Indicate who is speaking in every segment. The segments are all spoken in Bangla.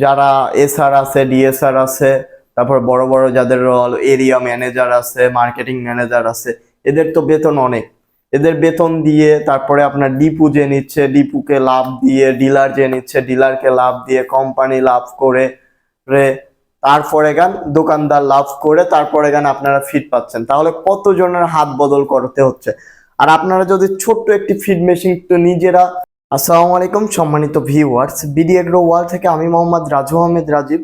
Speaker 1: যারা এসআর আছে, ডিএসআর আছে, তারপর বড় বড় যাদের এরিয়া ম্যানেজার আছে, মার্কেটিং ম্যানেজার আছে, এদের তো বেতন অনেক। এদের বেতন দিয়ে তারপরে আপনার ডিপু যে নিচ্ছে, ডিপুকে লাভ দিয়ে, ডিলার যে নিচ্ছে, ডিলারকে লাভ দিয়ে, কোম্পানি লাভ করে রে, তারপরে গান দোকানদার লাভ করে, তারপরে গান আপনারা ফিড পাচ্ছেন। তাহলে কতজনের হাত বদল করতে হচ্ছে। আর আপনারা যদি ছোট্ট একটি ফিড মেশিন তো নিজেরা। আসসালামু আলাইকুম সম্মানিত ভিউয়ার্স, বিডি এগ্রো ওয়ার্ল্ড থেকে আমি মোহাম্মদ রাজু আহমেদ রাজীব।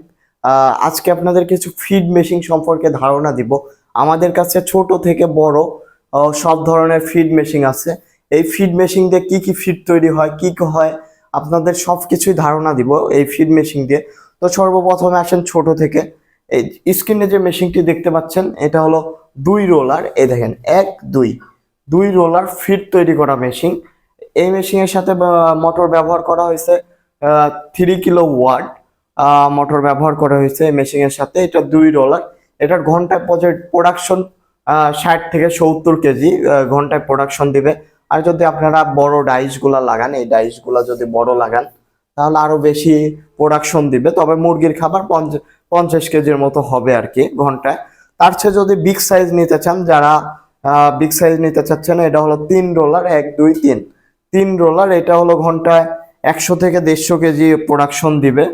Speaker 1: আজকে আপনাদের কিছু ফিড মেশিন সম্পর্কে ধারণা দিব। আমাদের কাছে ছোট থেকে বড় সব ধরনের ফিড মেশিন আছে। এই ফিড মেশিন দিয়ে কি কি ফিড তৈরি হয়, কি কি হয়, আপনাদের সব কিছুই ধারণা দিব এই ফিড মেশিন দিয়ে। তো সর্বপ্রথমে আসেন ছোট থেকে। এই স্ক্রিনে যে মেশিনটি দেখতে পাচ্ছেন এটা হলো 2 রোলার। এই দেখেন 1 2 রোলার ফিড তৈরি করা মেশিন। এই মেশিনের সাথে মোটর ব্যবহার করা হয়েছে 3 কিলো ওয়াট মোটর ব্যবহার করা হয়েছে এই মেশিনের সাথে। এটা 2 রোলার। এটার ঘন্টায় প্রোডাকশন 60 থেকে 70 কেজি ঘন্টায় প্রোডাকশন দিবে। আর যদি আপনারা বড় ডাইস গুলা লাগান, এই ডাইস গুলা যদি বড় লাগান তাহলে আরো বেশি প্রোডাকশন দিবে। তবে মুরগির খাবার 50 কেজির মতো হবে আর কি ঘন্টায়। তার চেয়ে যদি বিগ সাইজ নিতে চান, যারা বিগ সাইজ নিতে চাচ্ছেন, এটা হলো 3 রোলার, 1 2 3 রোলার। এটা হলো ঘন্টায় 100 থেকে 150 কেজি প্রোডাকশন দিবে,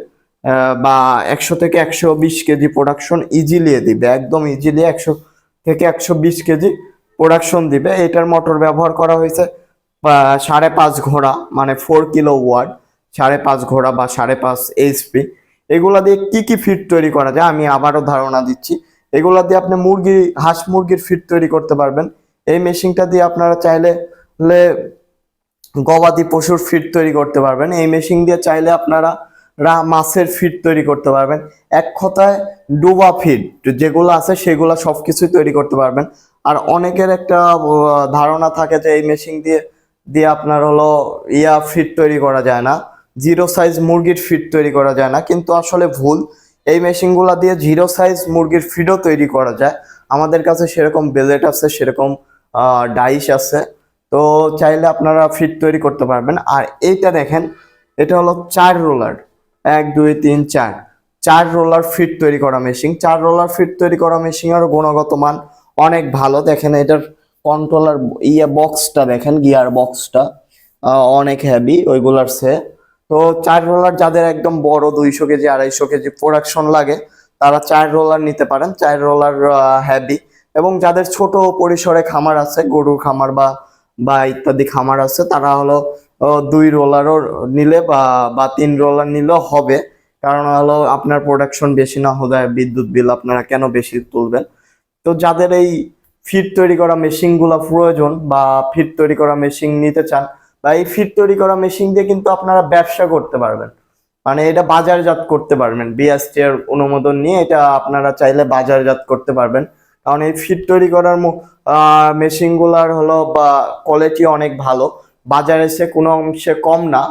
Speaker 1: বা 100 থেকে 120 কেজি প্রোডাকশন ইজিলি দিবে, একদম ইজিলি 100 থেকে 120 কেজি প্রোডাকশন দিবে। এটার মোটর ব্যবহার করা হয়েছে 5.5 ঘোড়া, মানে 4 কিলো ওয়াট, 5.5 ঘোড়া বা 5.5 HP। এগুলা দিয়ে কি কি ফিড তৈরি করা যায় আমি আবারও ধারণা দিচ্ছি। এগুলা দিয়ে আপনি হাঁস মুরগির ফিড তৈরি করতে পারবেন। এই মেশিনটা দিয়ে আপনারা চাইলে গবাদি পশুর ফিড তৈরি করতে পারবেন। এই মেশিন দিয়ে চাইলে আপনারা মাছের ফিড তৈরি করতে পারবেন। এক কথায় ডোবা ফিড যেগুলো আছে সেগুলো সবকিছুই তৈরি করতে পারবেন। আর অনেকের একটা ধারণা থাকে যে এই মেশিন দিয়ে দিয়ে আপনার হলো ফিড তৈরি করা যায় না, জিরো সাইজ মুরগির ফিড তৈরি করা যায় না, কিন্তু আসলে ভুল। এই মেশিনগুলো দিয়ে জিরো সাইজ মুরগির ফিডও তৈরি করা যায়। আমাদের কাছে সেরকম বেলেট আছে, সেরকম ডাইশ আছে। তো চাইলে আপনারা ফিড তৈরি করতে পারবেন। আর এইটা দেখেন, এটা হলো 4 রোলার, 1 2 3 4, 4 রোলার ফিড তৈরি করা মেশিন। 4 রোলার ফিড তৈরি করা মেশিনের গুণগত মান অনেক ভালো। দেখেন এটার কন্ট্রোলার বক্সটা দেখেন, গিয়ার বক্সটা অনেক হেভি ওইগুলার সে। তো 4 রোলার যাদের একদম বড় 200 কেজি 250 কেজি প্রোডাকশন লাগে তারা 4 রোলার নিতে পারেন। 4 রোলার হেভি। এবং যাদের ছোট পরিসরে খামার আছে, গরুর খামার বা বা ইত্যাদি খামার আছে, তারা হলো 2 রোলারও নিলে বা 3 রোলার নিলেও হবে। কারণ হলো আপনার প্রোডাকশন বেশি না হলে বিদ্যুৎ বিল আপনারা কেন বেশি তুলবেন। তো যাদের এই ফিড তৈরি করা মেশিন গুলা প্রয়োজন বা ফিড তৈরি করা মেশিন নিতে চান, বা এই ফিড তৈরি করা মেশিন দিয়ে কিন্তু আপনারা ব্যবসা করতে পারবেন, মানে এটা বাজারজাত করতে পারবেন। বিএসটি এর অনুমোদন নিয়ে এটা আপনারা চাইলে বাজারজাত করতে পারবেন। কারণ এই ফিড তৈরি করার মেশিন গুলার হলো বা কোয়ালিটি অনেক ভালো, বাজারে সে কোনো অংশে কম না।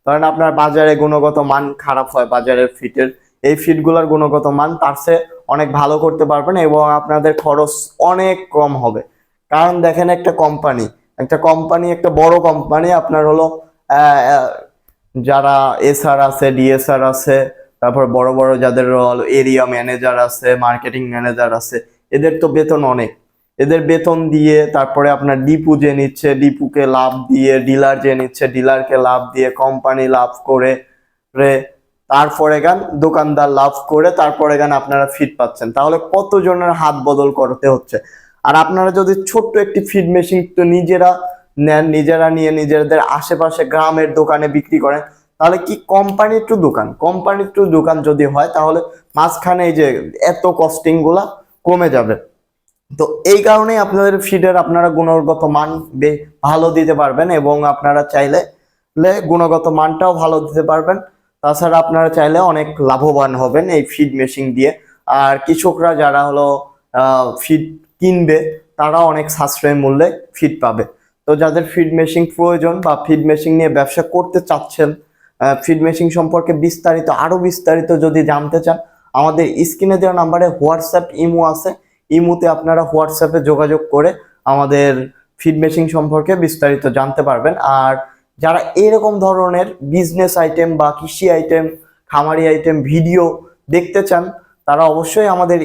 Speaker 1: ধরেন আপনার বাজারে গুণগত মান খারাপ হয় বাজারের ফিটের, এই ফিড গুলার গুণগত মান তার চেয়ে অনেক ভালো করতে পারবেন এবং আপনাদের খরচ অনেক কম হবে। কারণ দেখেন একটা বড় কোম্পানি আপনার হলো যারা এসআর আছে, ডিএসআর আছে, তারপর বড় বড় যাদের এরিয়া ম্যানেজার আছে, মার্কেটিং ম্যানেজার আছে, এদের তো বেতন অনেক। এদের বেতন দিয়ে তারপরে আপনার ডিপু যে নিচ্ছে, ডিপুকে লাভ দিয়ে, ডিলার যে নিচ্ছে, ডিলারকে লাভ দিয়ে, কোম্পানি লাভ করে রে, তারপরে গান দোকানদার লাভ করে, তারপরে গান আপনারা ফিড পাচ্ছেন। তাহলে কতজনের হাত বদল করতে হচ্ছে। আর আপনারা যদি ছোট্ট একটি ফিড মেশিন তো নিজেরা নেন, নিজেরা নিয়ে নিজেদের আশেপাশে গ্রামের দোকানে বিক্রি করেন, তাহলে কি কোম্পানি টু দোকান যদি হয় তাহলে মাঝখানে এই যে এত কস্টিং গুলা কমে যাবে। তো এই কারণেই আপনাদের ফিডের আপনারা গুণগত মান ভালো দিতে পারবেন এবং আপনারা চাইলে গুণগত মানটাও ভালো দিতে পারবেন। তাছাড়া আপনারা চাইলে অনেক লাভবান হবেন এই ফিড মেশিন দিয়ে। আর কৃষকরা যারা হলো ফিড কিনবে তারা অনেক সাশ্রয় মূল্যে ফিড পাবে। তো যাদের ফিড মেশিন প্রয়োজন বা ফিড মেশিন নিয়ে ব্যবসা করতে চাচ্ছেন, ফিড মেশিন সম্পর্কে আরো বিস্তারিত যদি জানতে চান, আমাদের স্ক্রিনে দেওয়া নাম্বারে হোয়াটসঅ্যাপ ইমো আছে। ইমোতে আপনারা হোয়াটসঅ্যাপে যোগাযোগ করে আমাদের ফিড মেশিন সম্পর্কে বিস্তারিত জানতে পারবেন। আর যারা এরকম ধরনের বিজনেস আইটেম বা কৃষি আইটেম খামারি আইটেম ভিডিও দেখতে চান, তারা অবশ্যই আমাদের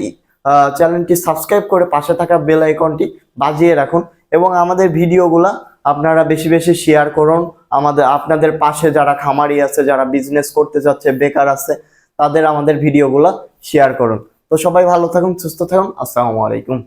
Speaker 1: চ্যানেলটি সাবস্ক্রাইব করে পাশে থাকা বেল আইকনটি বাজিয়ে রাখুন এবং আমাদের ভিডিওগুলা আপনারা বেশি বেশি শেয়ার করুন। আপনাদের পাশে যারা খামারি আছে, যারা বিজনেস করতে চাচ্ছে, বেকার আছে, তাদের আমাদের ভিডিওগুলা শেয়ার করুন। তো সবাই ভালো থাকুন, সুস্থ থাকুন। আসসালামু আলাইকুম।